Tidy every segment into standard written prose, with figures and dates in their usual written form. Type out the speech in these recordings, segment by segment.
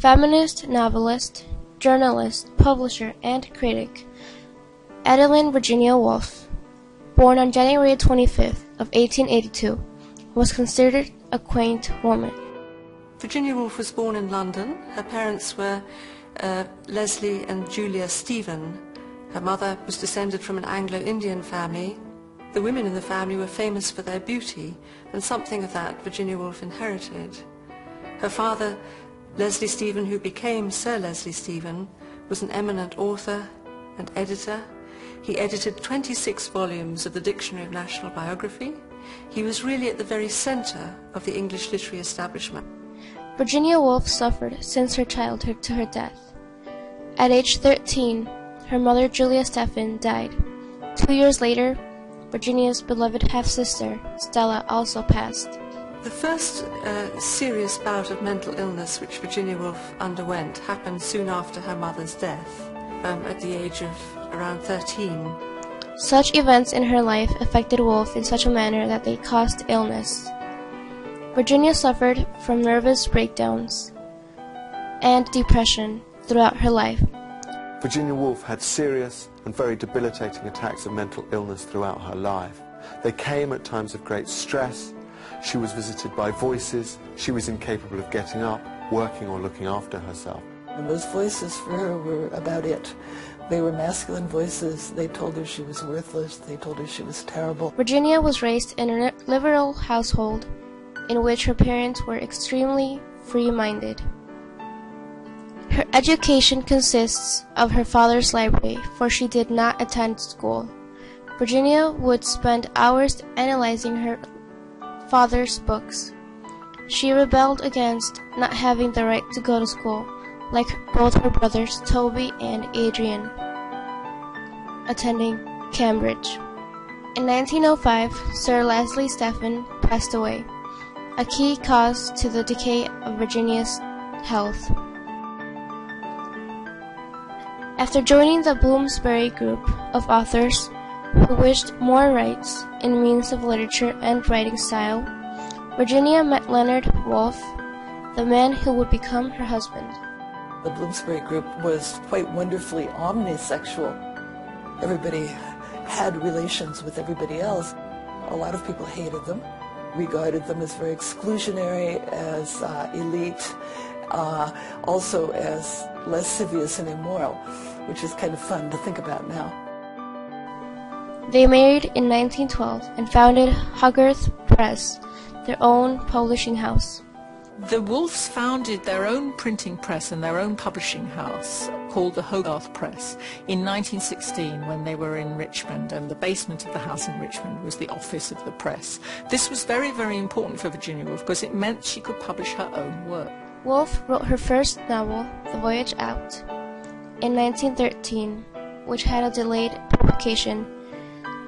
feminist, novelist, journalist, publisher, and critic, Adeline Virginia Woolf, born on January 25th of 1882, was considered a quaint woman. Virginia Woolf was born in London. Her parents were Leslie and Julia Stephen. Her mother was descended from an Anglo-Indian family. The women in the family were famous for their beauty, and something of that Virginia Woolf inherited. Her father, Leslie Stephen, who became Sir Leslie Stephen, was an eminent author and editor. He edited 26 volumes of the Dictionary of National Biography. He was really at the very centre of the English literary establishment. Virginia Woolf suffered since her childhood to her death. At age 13, her mother Julia Stephen died. 2 years later, Virginia's beloved half-sister, Stella, also passed. The first serious bout of mental illness which Virginia Woolf underwent happened soon after her mother's death, at the age of around 13. Such events in her life affected Woolf in such a manner that they caused illness. Virginia suffered from nervous breakdowns and depression throughout her life. Virginia Woolf had serious and very debilitating attacks of mental illness throughout her life. They came at times of great stress. She was visited by voices. She was incapable of getting up, working, or looking after herself. And those voices for her were about it. They were masculine voices. They told her she was worthless. They told her she was terrible. Virginia was raised in a liberal household in which her parents were extremely free-minded. Her education consists of her father's library, for she did not attend school. Virginia would spend hours analyzing her father's books. She rebelled against not having the right to go to school, like both her brothers Toby and Adrian, attending Cambridge. In 1905, Sir Leslie Stephen passed away, a key cause to the decay of Virginia's health. After joining the Bloomsbury group of authors who wished more rights in means of literature and writing style, Virginia met Leonard Woolf, the man who would become her husband. The Bloomsbury group was quite wonderfully omnisexual. Everybody had relations with everybody else. A lot of people hated them, regarded them as very exclusionary, as elite, also as lascivious and immoral, which is kind of fun to think about now. They married in 1912 and founded Hogarth Press, their own publishing house. The Woolfs founded their own printing press and their own publishing house called the Hogarth Press in 1916 when they were in Richmond, and the basement of the house in Richmond was the office of the press. This was very, very important for Virginia Woolf because it meant she could publish her own work. Woolf wrote her first novel, The Voyage Out, in 1913, which had a delayed publication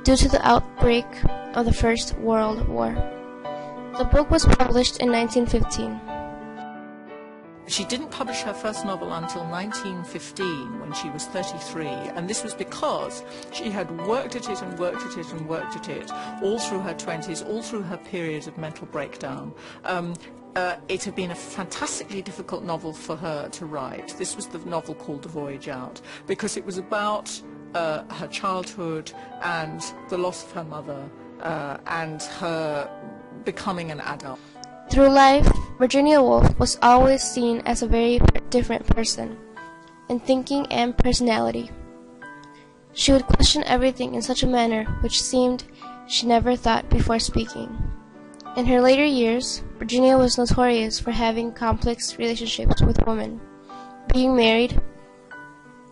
due to the outbreak of the First World War. The book was published in 1915. She didn't publish her first novel until 1915 when she was 33, and this was because she had worked at it and worked at it and worked at it all through her 20s, all through her period of mental breakdown. It had been a fantastically difficult novel for her to write. This was the novel called The Voyage Out, because it was about her childhood and the loss of her mother and her becoming an adult. Through life, Virginia Woolf was always seen as a very different person in thinking and personality. She would question everything in such a manner which seemed she never thought before speaking. In her later years, Virginia was notorious for having complex relationships with women. Being married,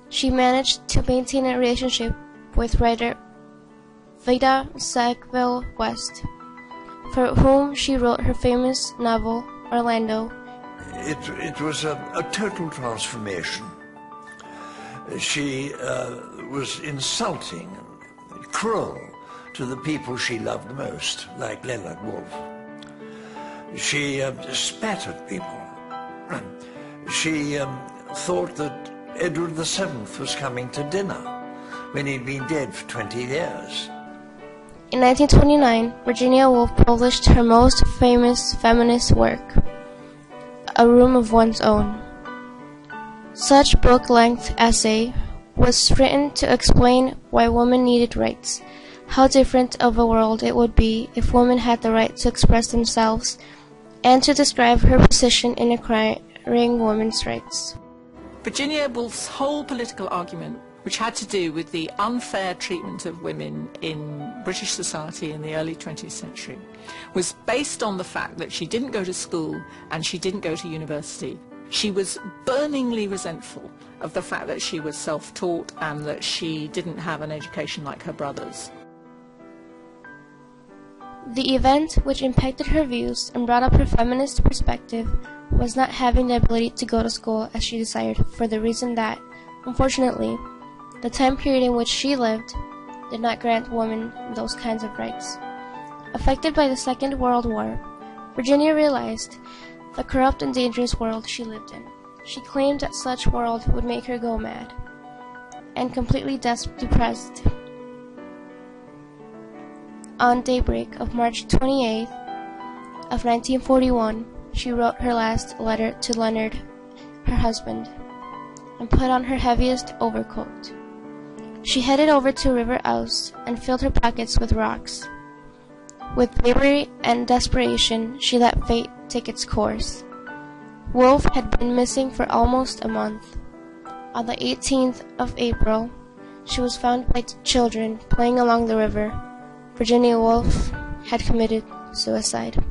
she managed to maintain a relationship with writer Vida Sackville West, for whom she wrote her famous novel, Orlando. It was a total transformation. She was insulting and cruel to the people she loved most, like Leonard Woolf. She spat at people. She thought that Edward VII was coming to dinner when he'd been dead for 20 years. In 1929, Virginia Woolf published her most famous feminist work, A Room of One's Own. Such book-length essay was written to explain why women needed rights, how different of a world it would be if women had the right to express themselves, and to describe her position in acquiring women's rights. Virginia Woolf's whole political argument, which had to do with the unfair treatment of women in British society in the early 20th century, was based on the fact that she didn't go to school and she didn't go to university. She was burningly resentful of the fact that she was self-taught and that she didn't have an education like her brothers. The event which impacted her views and brought up her feminist perspective was not having the ability to go to school as she desired, for the reason that, unfortunately, the time period in which she lived did not grant women those kinds of rights. Affected by the Second World War, Virginia realized the corrupt and dangerous world she lived in. She claimed that such world would make her go mad, and completely depressed. On daybreak of March 28th of 1941, she wrote her last letter to Leonard, her husband, and put on her heaviest overcoat. She headed over to River Ouse and filled her pockets with rocks. With bravery and desperation, she let fate take its course. Woolf had been missing for almost a month. On the 18th of April, she was found by children playing along the river. Virginia Woolf had committed suicide.